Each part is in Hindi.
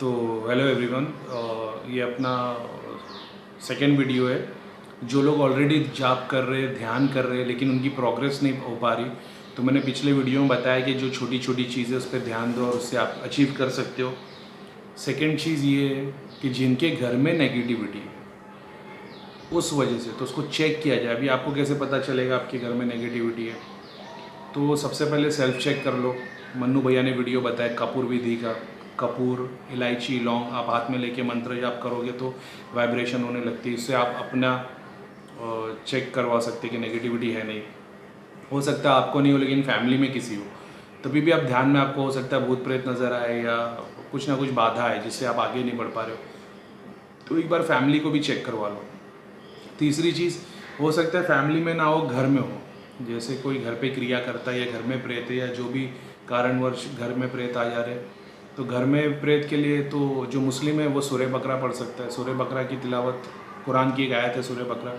तो हेलो एवरीवन, ये अपना सेकेंड वीडियो है। जो लोग ऑलरेडी जॉब कर रहे हैं, ध्यान कर रहे हैं, लेकिन उनकी प्रोग्रेस नहीं हो पा रही, तो मैंने पिछले वीडियो में बताया कि जो छोटी छोटी चीज़ें उस पर ध्यान दो और उससे आप अचीव कर सकते हो। सेकेंड चीज़ ये है कि जिनके घर में नेगेटिविटी है उस वजह से, तो उसको चेक किया जाए। अभी आपको कैसे पता चलेगा आपके घर में नेगेटिविटी है? तो सबसे पहले सेल्फ चेक कर लो। मन्नू भैया ने वीडियो बताया कपूर विधि का। कपूर, इलायची, लौंग आप हाथ में लेके मंत्र जाप करोगे तो वाइब्रेशन होने लगती है। इससे आप अपना चेक करवा सकते कि नेगेटिविटी है नहीं। हो सकता है आपको नहीं हो लेकिन फैमिली में किसी हो, तभी भी आप ध्यान में आपको हो सकता है भूत प्रेत नज़र आए या कुछ ना कुछ बाधा है जिससे आप आगे नहीं बढ़ पा रहे हो, तो एक बार फैमिली को भी चेक करवा लो। तीसरी चीज़, हो सकता है फैमिली में ना हो, घर में हो। जैसे कोई घर पे क्रिया करता है या घर में प्रेत है या जो भी कारणवश घर में प्रेत आ जा रहे हैं, तो घर में प्रेत के लिए तो जो मुस्लिम है वो सूरह बकरा पढ़ सकता है। सूरह बकरा की तिलावत, कुरान की एक आयत है सूरह बकरा,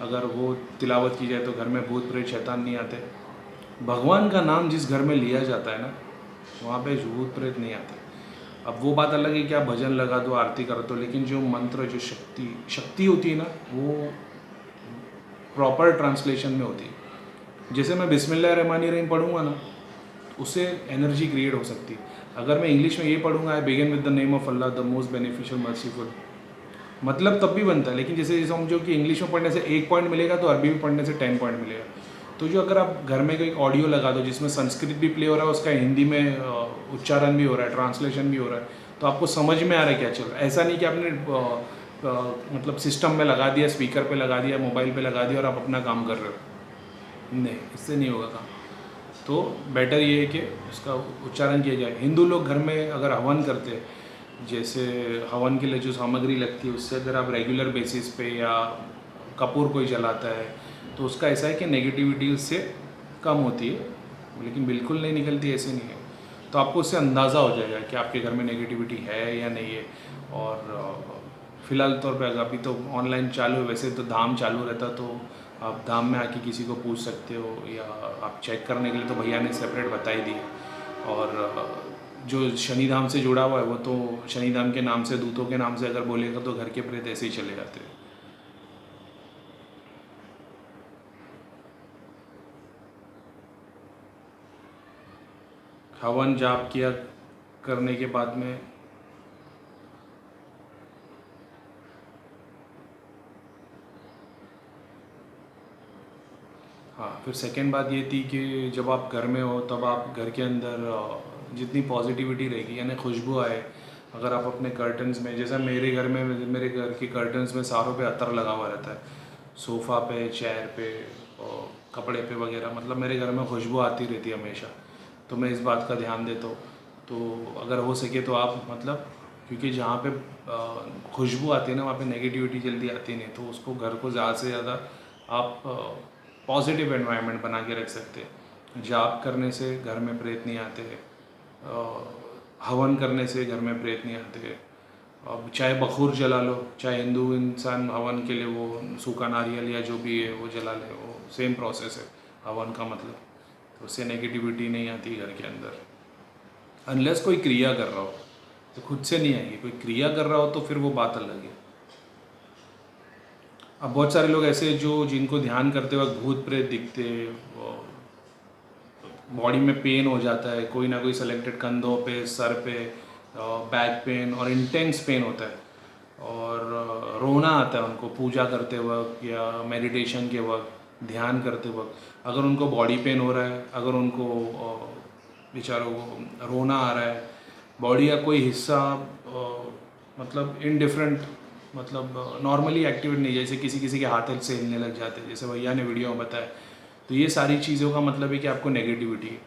अगर वो तिलावत की जाए तो घर में भूत प्रेत शैतान नहीं आते। भगवान का नाम जिस घर में लिया जाता है ना, वहाँ पे भूत प्रेत नहीं आते। अब वो बात अलग है कि आप भजन लगा दो, आरती कर दो, लेकिन जो मंत्र, जो शक्ति होती है ना, वो प्रॉपर ट्रांसलेशन में होती है। जैसे मैं बिस्मिल्लाहिर्रहमानिर्रहीम पढ़ूंगा ना, उससे एनर्जी क्रिएट हो सकती है। अगर मैं इंग्लिश में ये पढ़ूंगा, I begin with the name of Allah the most beneficial merciful, मतलब तब भी बनता है। लेकिन जैसे समझो कि इंग्लिश में पढ़ने से 1 पॉइंट मिलेगा तो अरबी में पढ़ने से 10 पॉइंट मिलेगा। तो जो अगर आप घर में कोई ऑडियो लगा दो जिसमें संस्कृत भी प्ले हो रहा है, उसका हिंदी में उच्चारण भी हो रहा है, ट्रांसलेशन भी हो रहा है, तो आपको समझ में आ रहा है क्या चल रहा है। ऐसा नहीं कि आपने मतलब सिस्टम में लगा दिया, स्पीकर पे लगा दिया, मोबाइल पे लगा दिया और आप अपना काम कर रहे हो। नहीं, इससे नहीं होगा काम। तो बेटर ये है कि उसका उच्चारण किया जाए। हिंदू लोग घर में अगर हवन करते हैं, जैसे हवन के लिए जो सामग्री लगती है उससे अगर आप रेगुलर बेसिस पे, या कपूर कोई जलाता है, तो उसका ऐसा है कि नेगेटिविटी उससे कम होती है, लेकिन बिल्कुल नहीं निकलती ऐसे नहीं है। तो आपको उससे अंदाज़ा हो जाएगा कि आपके घर में नेगेटिविटी है या नहीं है। और फ़िलहाल तौर पे अभी तो ऑनलाइन चालू है, वैसे तो धाम चालू रहता तो आप धाम में आके किसी को पूछ सकते हो, या आप चेक करने के लिए तो भैया ने सेपरेट बता ही दी है। और जो शनिधाम से जुड़ा हुआ है वो तो शनिधाम के नाम से, दूतों के नाम से अगर बोलेगा तो घर के प्रेत ऐसे ही चले जाते हैं। हवन जाप किया करने के बाद में हाँ, फिर सेकेंड बात ये थी कि जब आप घर में हो तब आप घर के अंदर जितनी पॉजिटिविटी रहेगी, यानी खुशबू आए, अगर आप अपने कर्टन्स में, जैसा मेरे घर में, मेरे घर के कर्टन्स में सारों पे अतर लगा हुआ रहता है, सोफ़ा पे, चेयर पे और कपड़े पे वगैरह, मतलब मेरे घर में खुशबू आती रहती है हमेशा। तो मैं इस बात का ध्यान देता हूँ। तो अगर हो सके तो आप मतलब, क्योंकि जहाँ पे खुशबू आती है ना, वहाँ पे नेगेटिविटी जल्दी आती नहीं, तो उसको, घर को ज़्यादा से ज़्यादा आप पॉजिटिव एनवायरनमेंट बना के रख सकते हैं। जाप करने से घर में प्रेत नहीं आते, हवन करने से घर में प्रेत नहीं आते। अब चाहे बखूर जला लो, चाहे हिंदू इंसान हवन के लिए वो सूखा नारियल या जो भी है वो जला ले, वो सेम प्रोसेस है हवन का मतलब। तो उससे नेगेटिविटी नहीं आती घर के अंदर, अनलेस कोई क्रिया कर रहा हो, तो खुद से नहीं आएगी। कोई क्रिया कर रहा हो तो फिर वो बात अलग है। अब बहुत सारे लोग ऐसे जो, जिनको ध्यान करते वक्त भूत प्रेत दिखते, बॉडी में पेन हो जाता है, कोई ना कोई सेलेक्टेड कंधों पे, सर पे, बैक पेन और इंटेंस पेन होता है, और रोना आता है उनको पूजा करते वक्त या मेडिटेशन के वक्त, ध्यान करते वक्त। अगर उनको बॉडी पेन हो रहा है, अगर उनको बेचारों को रोना आ रहा है, बॉडी का कोई हिस्सा मतलब इनडिफरेंट, मतलब नॉर्मली एक्टिवेट नहीं, जैसे किसी किसी के हाथ से हिलने लग जाते हैं, जैसे भैया ने वीडियो में बताया, तो ये सारी चीज़ों का मतलब है कि आपको नेगेटिविटी है।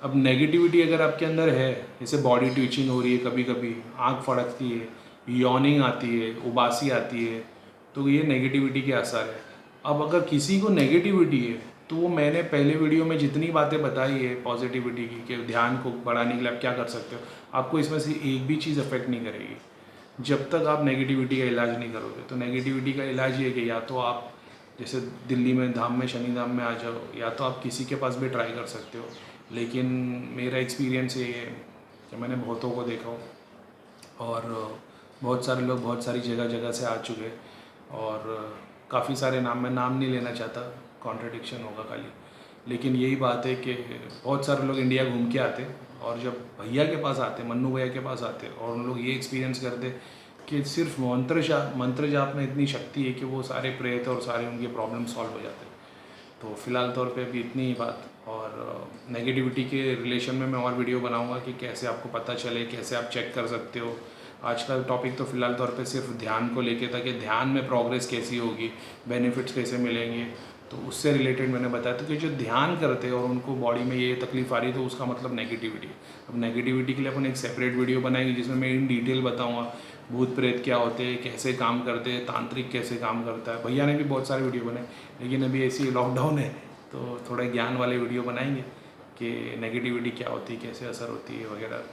अब नेगेटिविटी अगर आपके अंदर है, जैसे बॉडी ट्विचिंग हो रही है, कभी कभी आँख फड़कती है, यॉर्निंग आती है, उबासी आती है, तो ये नेगेटिविटी के असर है। अब अगर किसी को नेगेटिविटी है, तो वो मैंने पहले वीडियो में जितनी बातें बताई है पॉजिटिविटी की, कि ध्यान को बढ़ाने के लिए आप क्या कर सकते हो, आपको इसमें से एक भी चीज़ अफेक्ट नहीं करेगी जब तक आप नेगेटिविटी का इलाज नहीं करोगे। तो नेगेटिविटी का इलाज ये है कि या तो आप जैसे दिल्ली में धाम में, शनि धाम में आ जाओ, या तो आप किसी के पास भी ट्राई कर सकते हो। लेकिन मेरा एक्सपीरियंस ये है कि मैंने बहुतों को देखा हो, और बहुत सारे लोग बहुत सारी जगह जगह से आ चुके हैं और काफ़ी सारे नाम, मैं नाम नहीं लेना चाहता, कॉन्ट्रडिक्शन होगा खाली, लेकिन यही बात है कि बहुत सारे लोग इंडिया घूम के आते और जब भैया के पास आते, मन्नू भैया के पास आते और उन लोग ये एक्सपीरियंस करते कि सिर्फ मंत्र जाप में इतनी शक्ति है कि वो सारे प्रेत और सारे उनके प्रॉब्लम सॉल्व हो जाते हैं। तो फ़िलहाल तौर पे अभी इतनी ही बात, और नेगेटिविटी के रिलेशन में मैं और वीडियो बनाऊंगा कि कैसे आपको पता चले, कैसे आप चेक कर सकते हो। आज का टॉपिक तो फ़िलहाल तौर पे सिर्फ ध्यान को लेके था कि ध्यान में प्रोग्रेस कैसी होगी, बेनिफिट्स कैसे मिलेंगे, तो उससे रिलेटेड मैंने बताया था कि जो ध्यान करते हैं और उनको बॉडी में ये तकलीफ आ रही है तो उसका मतलब नेगेटिविटी। अब नेगेटिविटी के लिए अपन एक सेपरेट वीडियो बनाएंगे जिसमें मैं इन डिटेल बताऊँगा भूत प्रेत क्या होते हैं, कैसे काम करते हैं, तांत्रिक कैसे काम करता है। भैया ने भी बहुत सारे वीडियो बनाए, लेकिन अभी ऐसी लॉकडाउन है तो थोड़ा ज्ञान वाले वीडियो बनाएंगे कि नेगेटिविटी क्या होती है, कैसे असर होती है वगैरह।